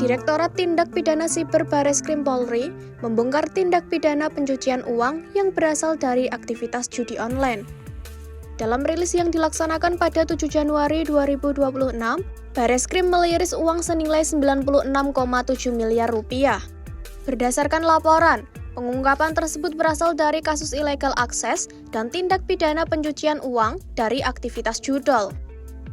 Direktorat Tindak Pidana Siber Bareskrim Polri membongkar tindak pidana pencucian uang yang berasal dari aktivitas judi online. Dalam rilis yang dilaksanakan pada 7 Januari 2026, Bareskrim meliris uang senilai 96,7 miliar rupiah. Berdasarkan laporan, pengungkapan tersebut berasal dari kasus illegal access dan tindak pidana pencucian uang dari aktivitas judol.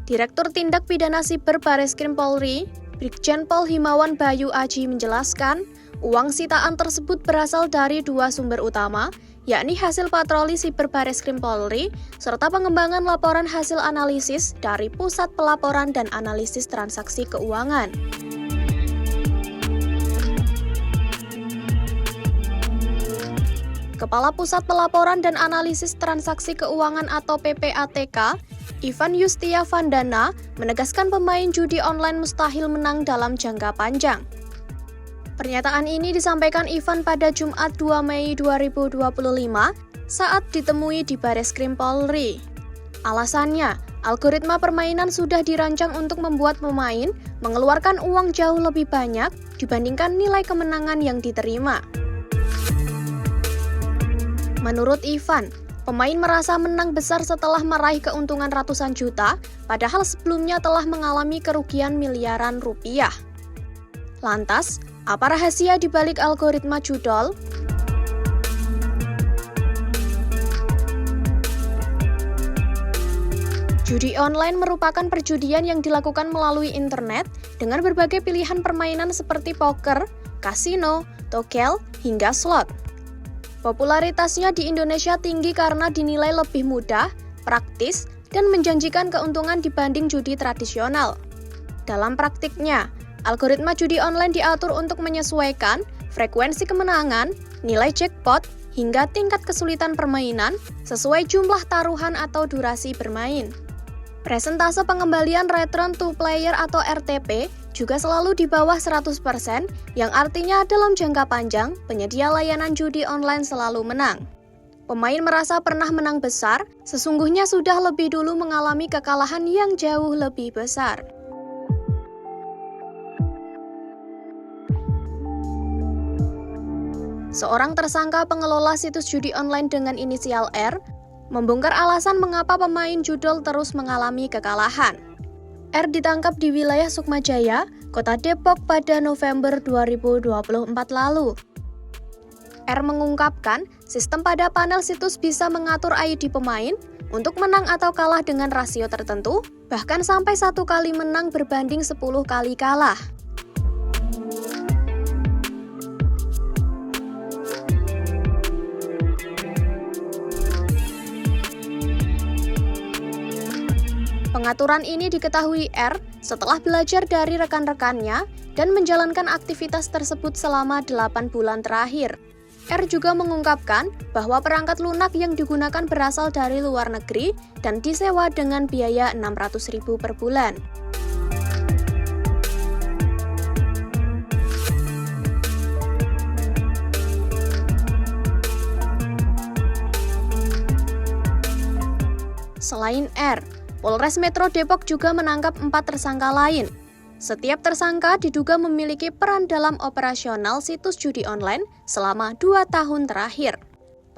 Direktur Tindak Pidana Siber Bareskrim Polri, Brigjen Pol Himawan Bayu Aji menjelaskan, uang sitaan tersebut berasal dari dua sumber utama, yakni hasil patroli Siber Bareskrim Polri, serta pengembangan laporan hasil analisis dari Pusat Pelaporan dan Analisis Transaksi Keuangan. Kepala Pusat Pelaporan dan Analisis Transaksi Keuangan atau PPATK, Ivan Yustia Vandana, menegaskan pemain judi online mustahil menang dalam jangka panjang. Pernyataan ini disampaikan Ivan pada Jumat 2 Mei 2025 saat ditemui di Bareskrim Polri. Alasannya, algoritma permainan sudah dirancang untuk membuat pemain mengeluarkan uang jauh lebih banyak dibandingkan nilai kemenangan yang diterima. Menurut Ivan, pemain merasa menang besar setelah meraih keuntungan ratusan juta, padahal sebelumnya telah mengalami kerugian miliaran rupiah. Lantas, apa rahasia di balik algoritma judol? Judi online merupakan perjudian yang dilakukan melalui internet dengan berbagai pilihan permainan seperti poker, kasino, togel, hingga slot. Popularitasnya di Indonesia tinggi karena dinilai lebih mudah, praktis, dan menjanjikan keuntungan dibanding judi tradisional. Dalam praktiknya, algoritma judi online diatur untuk menyesuaikan frekuensi kemenangan, nilai jackpot, hingga tingkat kesulitan permainan sesuai jumlah taruhan atau durasi bermain. Presentase pengembalian return to player atau RTP juga selalu di bawah 100%, yang artinya dalam jangka panjang, penyedia layanan judi online selalu menang. Pemain merasa pernah menang besar, sesungguhnya sudah lebih dulu mengalami kekalahan yang jauh lebih besar. Seorang tersangka pengelola situs judi online dengan inisial R membongkar alasan mengapa pemain judol terus mengalami kekalahan. R ditangkap di wilayah Sukmajaya, Kota Depok pada November 2024 lalu. R mengungkapkan, sistem pada panel situs bisa mengatur ID pemain untuk menang atau kalah dengan rasio tertentu, bahkan sampai 1 kali menang berbanding 10 kali kalah. Pengaturan ini diketahui R setelah belajar dari rekan-rekannya dan menjalankan aktivitas tersebut selama 8 bulan terakhir. R juga mengungkapkan bahwa perangkat lunak yang digunakan berasal dari luar negeri dan disewa dengan biaya Rp600.000 per bulan. Selain R, Polres Metro Depok juga menangkap 4 tersangka lain. Setiap tersangka diduga memiliki peran dalam operasional situs judi online selama 2 tahun terakhir.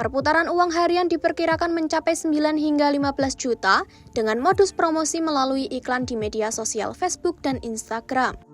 Perputaran uang harian diperkirakan mencapai 9 hingga 15 juta dengan modus promosi melalui iklan di media sosial Facebook dan Instagram.